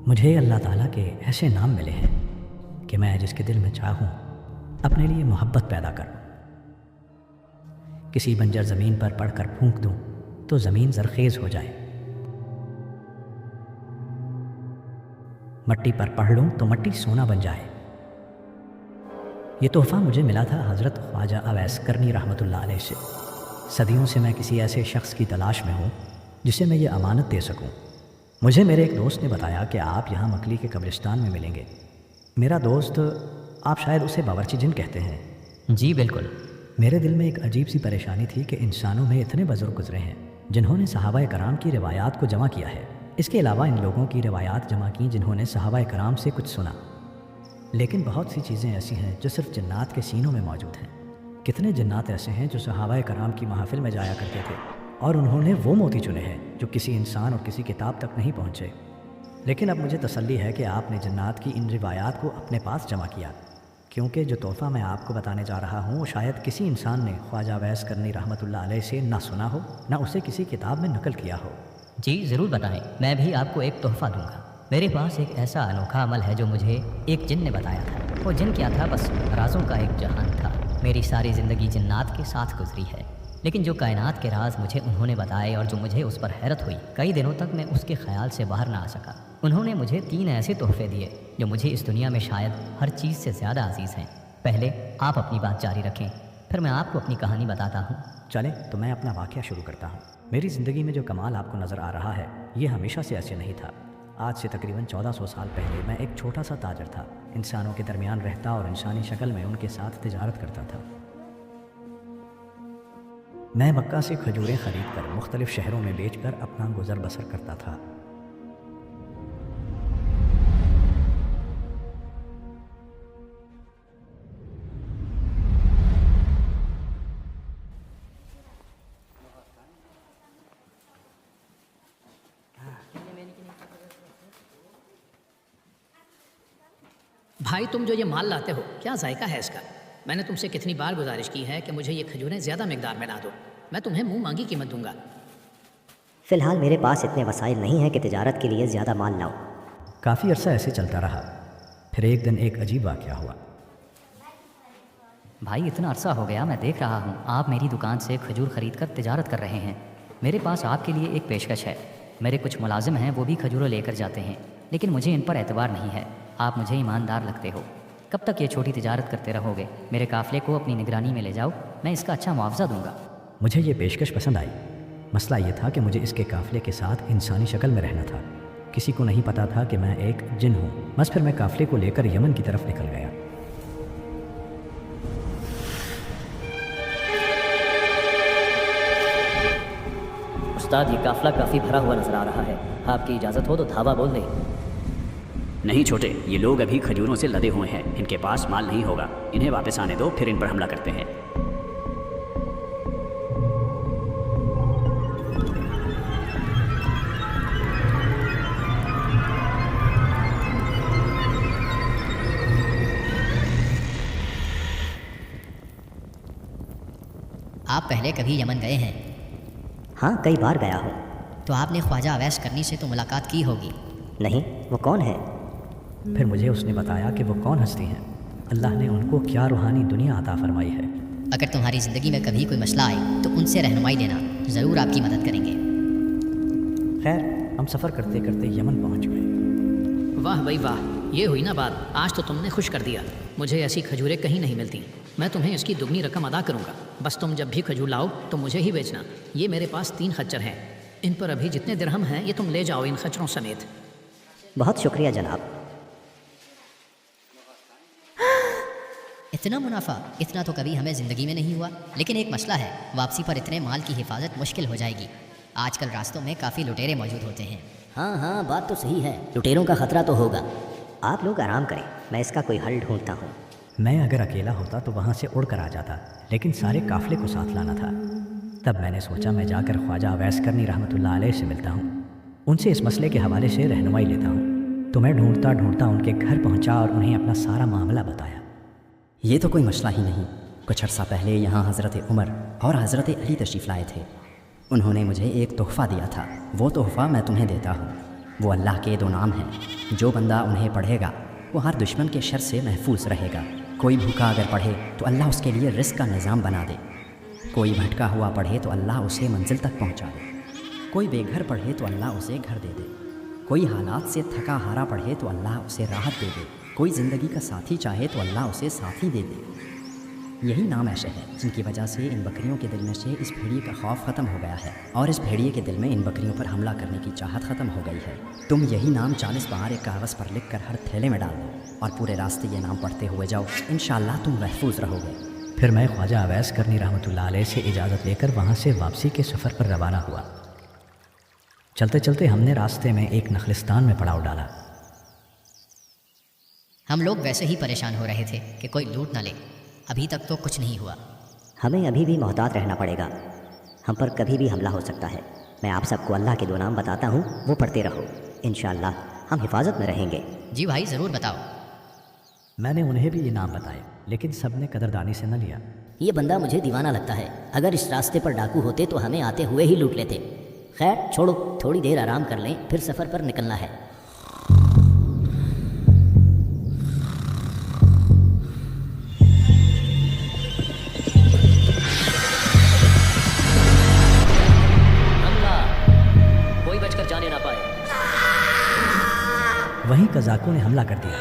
مجھے اللہ تعالیٰ کے ایسے نام ملے ہیں کہ میں جس کے دل میں چاہوں اپنے لیے محبت پیدا کروں۔ کسی بنجر زمین پر پڑھ کر پھونک دوں تو زمین زرخیز ہو جائے، مٹی پر پڑھ لوں تو مٹی سونا بن جائے۔ یہ تحفہ مجھے ملا تھا حضرت خواجہ اویس کرنی رحمۃ اللہ علیہ سے۔ صدیوں سے میں کسی ایسے شخص کی تلاش میں ہوں جسے میں یہ امانت دے سکوں۔ مجھے میرے ایک دوست نے بتایا کہ آپ یہاں مکلی کے قبرستان میں ملیں گے۔ میرا دوست، آپ شاید اسے باورچی جن کہتے ہیں؟ جی بالکل۔ میرے دل میں ایک عجیب سی پریشانی تھی کہ انسانوں میں اتنے بزرگ گزرے ہیں جنہوں نے صحابہ کرام کی روایات کو جمع کیا ہے، اس کے علاوہ ان لوگوں کی روایات جمع کیں جنہوں نے صحابہ کرام سے کچھ سنا۔ لیکن بہت سی چیزیں ایسی ہیں جو صرف جنات کے سینوں میں موجود ہیں۔ کتنے جنات ایسے ہیں جو صحابہ کرام کی محافل میں جایا کرتے تھے اور انہوں نے وہ موتی چنے ہیں جو کسی انسان اور کسی کتاب تک نہیں پہنچے۔ لیکن اب مجھے تسلی ہے کہ آپ نے جنات کی ان روایات کو اپنے پاس جمع کیا، کیونکہ جو تحفہ میں آپ کو بتانے جا رہا ہوں وہ شاید کسی انسان نے خواجہ اویس کرنی رحمۃ اللہ علیہ سے نہ سنا ہو، نہ اسے کسی کتاب میں نقل کیا ہو۔ جی ضرور بتائیں، میں بھی آپ کو ایک تحفہ دوں گا۔ میرے پاس ایک ایسا انوکھا عمل ہے جو مجھے ایک جن نے بتایا تھا۔ وہ جن کیا تھا؟ بس رازوں کا ایک جہان تھا۔ میری ساری زندگی جنات کے ساتھ گزری ہے، لیکن جو کائنات کے راز مجھے انہوں نے بتائے اور جو مجھے اس پر حیرت ہوئی، کئی دنوں تک میں اس کے خیال سے باہر نہ آ سکا۔ انہوں نے مجھے 3 ایسے تحفے دیے جو مجھے اس دنیا میں شاید ہر چیز سے زیادہ عزیز ہیں۔ پہلے آپ اپنی بات جاری رکھیں، پھر میں آپ کو اپنی کہانی بتاتا ہوں۔ چلیں تو میں اپنا واقعہ شروع کرتا ہوں۔ میری زندگی میں جو کمال آپ کو نظر آ رہا ہے یہ ہمیشہ سے ایسے نہیں تھا۔ آج سے تقریباً 1400 سال پہلے میں ایک چھوٹا سا تاجر تھا، انسانوں کے درمیان رہتا اور انسانی شکل میں ان کے ساتھ تجارت کرتا تھا۔ میں مکہ سے کھجوریں خرید کر مختلف شہروں میں بیچ کر اپنا گزر بسر کرتا تھا۔ بھائی تم جو یہ مال لاتے ہو کیا ذائقہ ہے اس کا؟ میں نے تم سے کتنی بار گزارش کی ہے کہ مجھے یہ کھجوریں زیادہ مقدار میں لا دو، میں تمہیں منہ مانگی قیمت دوں گا۔ فی الحال میرے پاس اتنے وسائل نہیں ہیں کہ تجارت کے لیے زیادہ مال لاؤں۔ کافی عرصہ ایسے چلتا رہا، پھر ایک دن ایک عجیب واقعہ ہوا۔ بھائی اتنا عرصہ ہو گیا میں دیکھ رہا ہوں آپ میری دکان سے کھجور خرید کر تجارت کر رہے ہیں۔ میرے پاس آپ کے لیے ایک پیشکش ہے۔ میرے کچھ ملازم ہیں وہ بھی کھجوروں لے کر جاتے ہیں، لیکن مجھے ان پر اعتبار نہیں ہے۔ آپ مجھے ایماندار لگتے ہو۔ کب تک یہ چھوٹی تجارت کرتے رہو گے؟ میرے قافلے کو اپنی نگرانی میں لے جاؤ، میں اس کا اچھا معاوضہ دوں گا۔ مجھے یہ پیشکش پسند آئی۔ مسئلہ یہ تھا کہ مجھے اس کے قافلے کے ساتھ انسانی شکل میں رہنا تھا۔ کسی کو نہیں پتا تھا کہ میں ایک جن ہوں۔ بس پھر میں قافلے کو لے کر یمن کی طرف نکل گیا۔ استاد یہ قافلہ کافی بھرا ہوا نظر آ رہا ہے، آپ کی اجازت ہو تو دھاوا بول دیں۔ نہیں چھوٹے، یہ لوگ ابھی کھجوروں سے لدے ہوئے ہیں، ان کے پاس مال نہیں ہوگا۔ انہیں واپس آنے دو، پھر ان پر حملہ کرتے ہیں۔ آپ پہلے کبھی یمن گئے ہیں؟ ہاں کئی بار گیا ہوں۔ تو آپ نے خواجہ اویس کرنی سے تو ملاقات کی ہوگی؟ نہیں، وہ کون ہے؟ پھر مجھے اس نے بتایا کہ وہ کون ہستی ہیں، اللہ نے ان کو کیا روحانی دنیا عطا فرمائی ہے۔ اگر تمہاری زندگی میں کبھی کوئی مسئلہ آئے تو ان سے رہنمائی لینا، ضرور آپ کی مدد کریں گے۔ خیر ہم سفر کرتے کرتے یمن پہنچ گئے۔ واہ بھائی واہ، یہ ہوئی نا بات، آج تو تم نے خوش کر دیا۔ مجھے ایسی کھجوریں کہیں نہیں ملتی، میں تمہیں اس کی دگنی رقم ادا کروں گا۔ بس تم جب بھی کھجور لاؤ تو مجھے ہی بیچنا۔ یہ میرے پاس 3 خچر ہیں، ان پر ابھی جتنے درہم ہیں یہ تم لے جاؤ ان خچروں سمیت۔ بہت شکریہ جناب۔ اتنا منافع، اتنا تو کبھی ہمیں زندگی میں نہیں ہوا۔ لیکن ایک مسئلہ ہے، واپسی پر اتنے مال کی حفاظت مشکل ہو جائے گی۔ آج کل راستوں میں کافی لٹیرے موجود ہوتے ہیں۔ ہاں بات تو صحیح ہے، لٹیروں کا خطرہ تو ہوگا۔ آپ لوگ آرام کریں، میں اس کا کوئی حل ڈھونڈتا ہوں۔ میں اگر اکیلا ہوتا تو وہاں سے اڑ کر آ جاتا، لیکن سارے قافلے کو ساتھ لانا تھا۔ تب میں نے سوچا میں جا کر خواجہ اویس کرنی رحمۃ اللہ علیہ سے ملتا ہوں، ان سے اس مسئلے کے حوالے سے رہنمائی لیتا ہوں۔ تو میں ڈھونڈتا ڈھونڈتا ان کے گھر پہنچا اور انہیں اپنا سارا معاملہ بتایا۔ یہ تو کوئی مسئلہ ہی نہیں۔ کچھ عرصہ پہلے یہاں حضرت عمر اور حضرت علی تشریف لائے تھے۔ انہوں نے مجھے ایک تحفہ دیا تھا، وہ تحفہ میں تمہیں دیتا ہوں۔ وہ اللہ کے 2 نام ہیں، جو بندہ انہیں پڑھے گا وہ ہر دشمن کے شر سے محفوظ رہے گا۔ کوئی بھوکا اگر پڑھے تو اللہ اس کے لیے رزق کا نظام بنا دے، کوئی بھٹکا ہوا پڑھے تو اللہ اسے منزل تک پہنچا دے، کوئی بے گھر پڑھے تو اللہ اسے گھر دے دے، کوئی حالات سے تھکا ہارا پڑھے تو اللہ اسے راحت دے دے، کوئی زندگی کا ساتھی چاہے تو اللہ اسے ساتھی دے دے۔ یہی نام ایسے ہے جن کی وجہ سے ان بکریوں کے دل میں سے اس بھیڑیے کا خوف ختم ہو گیا ہے، اور اس بھیڑیے کے دل میں ان بکریوں پر حملہ کرنے کی چاہت ختم ہو گئی ہے۔ تم یہی نام 40 بار ایک کاغذ پر لکھ کر ہر تھیلے میں ڈال دو اور پورے راستے یہ نام پڑھتے ہوئے جاؤ، انشاءاللہ تم محفوظ رہو گے۔ پھر میں خواجہ اویس کرنی رحمۃ اللہ علیہ سے اجازت لے کر وہاں سے واپسی کے سفر پر روانہ ہوا۔ چلتے چلتے ہم نے راستے میں ایک نخلستان میں پڑاؤ ڈالا۔ ہم لوگ ویسے ہی پریشان ہو رہے تھے کہ کوئی لوٹ نہ لے، ابھی تک تو کچھ نہیں ہوا۔ ہمیں ابھی بھی محتاط رہنا پڑے گا، ہم پر کبھی بھی حملہ ہو سکتا ہے۔ میں آپ سب کو اللہ کے 2 نام بتاتا ہوں، وہ پڑھتے رہو، انشاءاللہ ہم حفاظت میں رہیں گے۔ جی بھائی ضرور بتاؤ۔ میں نے انہیں بھی یہ نام بتائے، لیکن سب نے قدردانی سے نہ لیا۔ یہ بندہ مجھے دیوانہ لگتا ہے، اگر اس راستے پر ڈاکو ہوتے تو ہمیں آتے ہوئے ہی لوٹ لیتے۔ خیر چھوڑو، تھوڑی دیر آرام کر لیں، پھر سفر پر نکلنا ہے۔ کوئی بچ کر جانے نہ پائے۔ وہیں قزاقوں نے حملہ کر دیا۔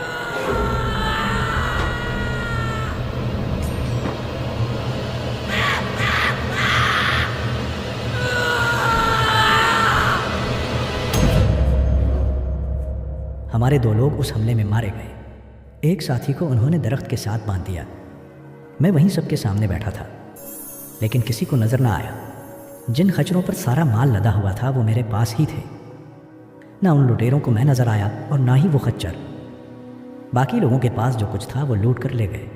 ہمارے 2 لوگ اس حملے میں مارے گئے۔ ایک ساتھی کو انہوں نے درخت کے ساتھ باندھ دیا۔ میں وہیں سب کے سامنے بیٹھا تھا، لیکن کسی کو نظر نہ آیا۔ جن خچروں پر سارا مال لدا ہوا تھا وہ میرے پاس ہی تھے، نہ ان لٹیروں کو میں نظر آیا اور نہ ہی وہ خچر۔ باقی لوگوں کے پاس جو کچھ تھا وہ لوٹ کر لے گئے۔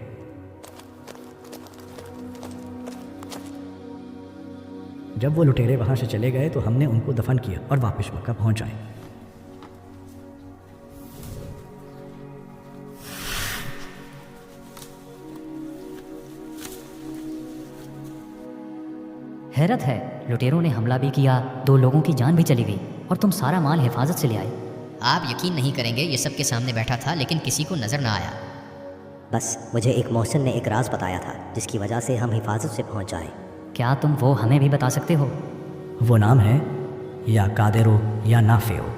جب وہ لٹیرے وہاں سے چلے گئے تو ہم نے ان کو دفن کیا اور واپس مکہ پہنچ آئے۔ حیرت ہے، لٹیروں نے حملہ بھی کیا، 2 لوگوں کی جان بھی چلی گئی، اور تم سارا مال حفاظت سے لے آئے۔ آپ یقین نہیں کریں گے، یہ سب کے سامنے بیٹھا تھا لیکن کسی کو نظر نہ آیا۔ بس مجھے ایک محسن نے ایک راز بتایا تھا جس کی وجہ سے ہم حفاظت سے پہنچ جائیں۔ کیا تم وہ ہمیں بھی بتا سکتے ہو؟ وہ نام ہے یا قادرو یا نافعو۔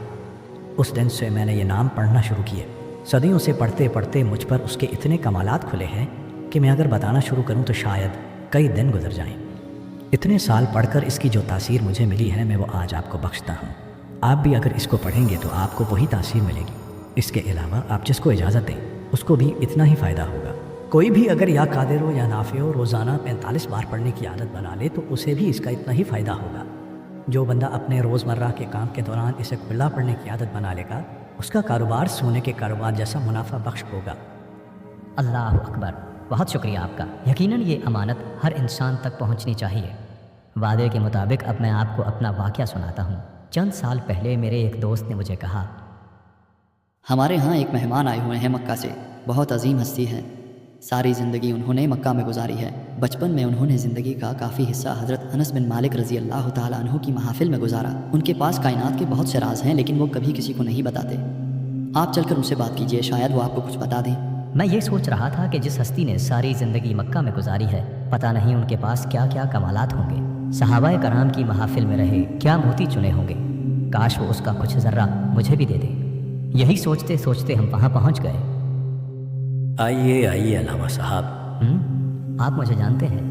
اس دن سے میں نے یہ نام پڑھنا شروع کیے۔ صدیوں سے پڑھتے پڑھتے مجھ پر اس کے اتنے کمالات کھلے ہیں کہ میں اگر بتانا شروع کروں تو شاید کئی دن گزر جائیں۔ اتنے سال پڑھ کر اس کی جو تاثیر مجھے ملی ہے میں وہ آج آپ کو بخشتا ہوں۔ آپ بھی اگر اس کو پڑھیں گے تو آپ کو وہی تاثیر ملے گی۔ اس کے علاوہ آپ جس کو اجازت دیں اس کو بھی اتنا ہی فائدہ ہوگا۔ کوئی بھی اگر یا قادرو یا نافعو روزانہ 45 بار پڑھنے کی عادت بنا لے تو اسے بھی اس کا اتنا ہی فائدہ ہوگا۔ جو بندہ اپنے روزمرہ کے کام کے دوران اسے کھلا پڑھنے کی عادت بنا لے گا اس کا کاروبار سونے کے کاروبار جیسا منافع بخش ہوگا۔ اللہ اکبر، بہت شکریہ آپ کا۔ یقیناً یہ امانت ہر انسان تک پہنچنی چاہیے۔ وعدے کے مطابق اب میں آپ کو اپنا واقعہ سناتا ہوں۔ چند سال پہلے میرے ایک دوست نے مجھے کہا، ہمارے ہاں ایک مہمان آئے ہوئے ہیں مکہ سے، بہت عظیم ہستی ہے، ساری زندگی انہوں نے مکہ میں گزاری ہے۔ بچپن میں انہوں نے زندگی کا کافی حصہ حضرت انس بن مالک رضی اللہ تعالیٰ عنہ کی محافل میں گزارا۔ ان کے پاس کائنات کے بہت سے راز ہیں لیکن وہ کبھی کسی کو نہیں بتاتے۔ آپ چل کر ان سے بات کیجئے، شاید وہ آپ کو کچھ بتا دیں۔ میں یہ سوچ رہا تھا کہ جس ہستی نے ساری زندگی مکہ میں گزاری ہے، پتہ نہیں ان کے پاس کیا کیا کمالات ہوں گے۔ صحابہ کرام کی محافل میں رہے، کیا موتی چنے ہوں گے، کاش وہ اس کا کچھ ذرہ مجھے بھی دے دے۔ یہی سوچتے سوچتے ہم وہاں پہنچ گئے۔ آئیے علامہ صاحب۔ آپ مجھے جانتے ہیں؟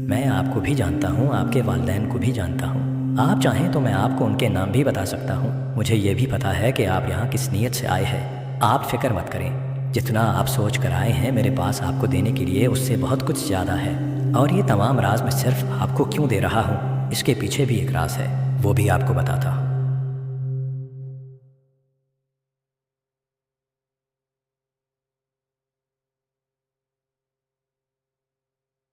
میں آپ کو بھی جانتا ہوں، آپ کے والدین کو بھی جانتا ہوں۔ آپ چاہیں تو میں آپ کو ان کے نام بھی بتا سکتا ہوں۔ مجھے یہ بھی پتہ ہے کہ آپ یہاں کس نیت سے آئے ہیں۔ آپ فکر مت کریں، جتنا آپ سوچ کر آئے ہیں میرے پاس آپ کو دینے کے لیے اس سے بہت کچھ زیادہ ہے۔ اور یہ تمام راز میں صرف آپ کو کیوں دے رہا ہوں اس کے پیچھے بھی ایک راز ہے، وہ بھی آپ کو بتاتا ہوں۔